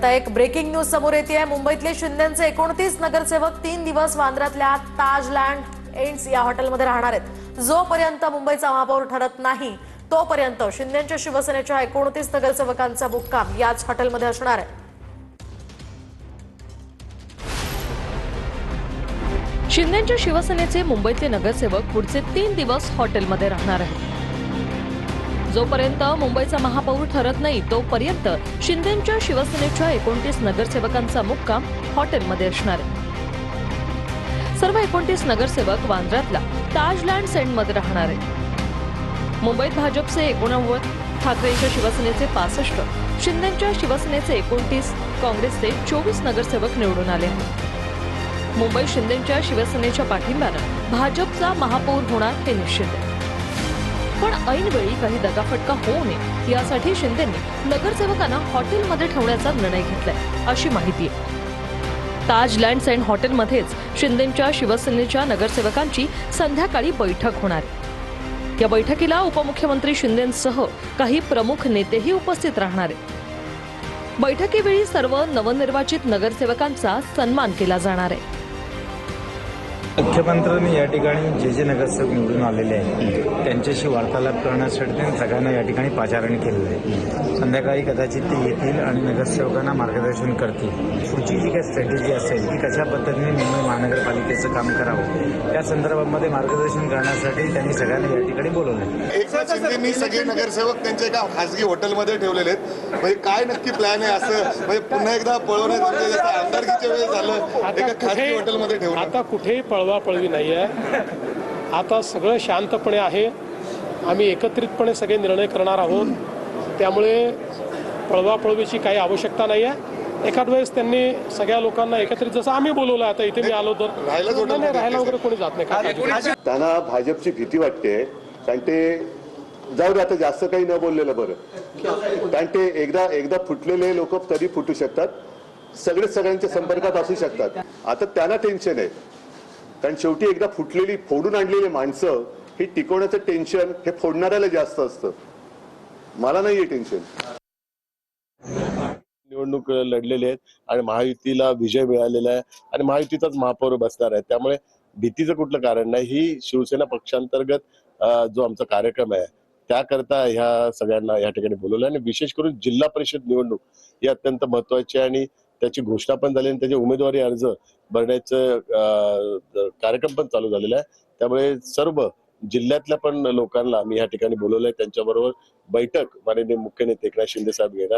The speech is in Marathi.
आता एक ब्रेकिंग न्यूज समोर येते आहे। मुंबईतले शिंदेचे 29 नगरसेवक 3 दिवस वांद्र्यातल्या ताजलँड एंड्स या हॉटेलमध्ये राहणार आहेत। जोपर्यंत मुंबईचा महापौर ठरत नाही तोपर्यंत शिंदेच्या शिवसेनेच्या 29 नगरसेवकांचा मुक्काम याच हॉटेलमध्ये असणार आहे। शिंदेच्या शिवसेनेचे मुंबईतले नगरसेवक पुढचे 3 दिवस हॉटेलमध्ये राहणार आहेत। जोपर्यंत मुंबईचा महापौर ठरत नाही तोपर्यंत शिंदेच्या शिवसेनेच्या 29 नगरसेवकांचा मुक्काम हॉटेलमध्ये असणार आहे। सर्व 29 नगरसेवक वांद्र्यातला ताजलँड सेंडमध्ये राहणार आहेत। मुंबईत भाजपचे 89, ठाकरेंच्या शिवसेनेचे 65, शिंदेच्या शिवसेनेचे 29, काँग्रेसचे 24 नगरसेवक निवडून आले आहेत। मुंबई शिंदेच्या शिवसेनेच्या पाठिंब्यानं भाजपचा महापौर होणार हे निश्चित आहे। पण ऐनवेळी काही दगाफटका होऊ नये यासाठी शिंदेंनी नगरसेवकांना हॉटेलमध्ये ठेवण्याचा निर्णय घेतलाय अशी माहिती आहे। ताजलँड सेंड हॉटेलमध्येच शिंदेच्या शिवसेनेच्या नगरसेवकांची संध्याकाळी बैठक होणार आहे। या बैठकीला उपमुख्यमंत्री शिंदेंसह काही प्रमुख नेतेही उपस्थित राहणार आहेत। बैठकीवेळी सर्व नवनिर्वाचित नगरसेवकांचा सन्मान केला जाणार आहे। मुख्यमंत्र्यांनी या ठिकाणी जे नगरसेवक निवडून आलेले आहेत त्यांच्याशी वार्तालाप करण्यासाठी त्यांनी सगळ्यांना या ठिकाणी पाचारण केलेलं आहे। संध्याकाळी कदाचित ते येतील आणि नगरसेवकांना मार्गदर्शन करतील। पुढची जी काही स्ट्रॅटेजी असेल की कशा पद्धतीने मुंबई महानगरपालिकेचं काम करावं त्या संदर्भामध्ये मार्गदर्शन करण्यासाठी त्यांनी सगळ्यांना या ठिकाणी बोलवलं। एकनाथ शिंदेंनी सगळे नगरसेवक त्यांच्या एका खासगी हॉटेलमध्ये ठेवलेले आहेत। म्हणजे काय नक्की प्लॅन आहे असं म्हणजे पुन्हा एकदा पळवण्याचं जसं आमदारकीच्या वेळेस झालं एका खासगी हॉटेलमध्ये ठेवलं। आता कुठेही पळवापळवी नाही आहे। आता सगळं शांतपणे आहे। आम्ही एकत्रितपणे सगळे निर्णय करणार आहोत। त्यामुळे पळवापळवीची काही आवश्यकता नाही आहे। एखाद वेळेस त्यांनी सगळ्या लोकांना एकत्रित जसं आम्ही बोलवलं आता इथे मी आलो तर राहायला वगैरे कोणी जात नाही। त्यांना भाजपची भीती वाटते कारण ते जाऊ दे आता जास्त काही न बोललेलं बरं। कारण ते एकदा फुटलेले लोक कधी फुटू शकतात, सगळ्यांच्या संपर्कात असू शकतात। आता त्यांना टेन्शन आहे कारण शेवटी एकदा फुटलेली फोडून आणलेली माणसं ही टिकवण्याचं टेन्शन हे फोडणाऱ्याला जास्त असतं। मला नाहीये टेन्शन। निवडणूक लढलेले आहेत आणि महायुतीला विजय मिळालेला आहे आणि महायुतीचाच महापौर बसणार आहे। त्यामुळे भीतीचं कुठलं कारण नाही। ही शिवसेना पक्षांतर्गत जो आमचा कार्यक्रम आहे त्याकरता ह्या सगळ्यांना या ठिकाणी बोलवलं आणि विशेष करून जिल्हा परिषद निवडणूक ही अत्यंत महत्वाची आहे आणि त्याची घोषणा पण झाली आणि त्याचे उमेदवारी अर्ज भरण्याचं कार्यक्रम पण चालू झालेला आहे। त्यामुळे सर्व जिल्ह्यातल्या पण लोकांना आम्ही या ठिकाणी बोलवलंय। त्यांच्याबरोबर बैठक माननीय मुख्य नेते एकनाथ शिंदे साहेब घेणार।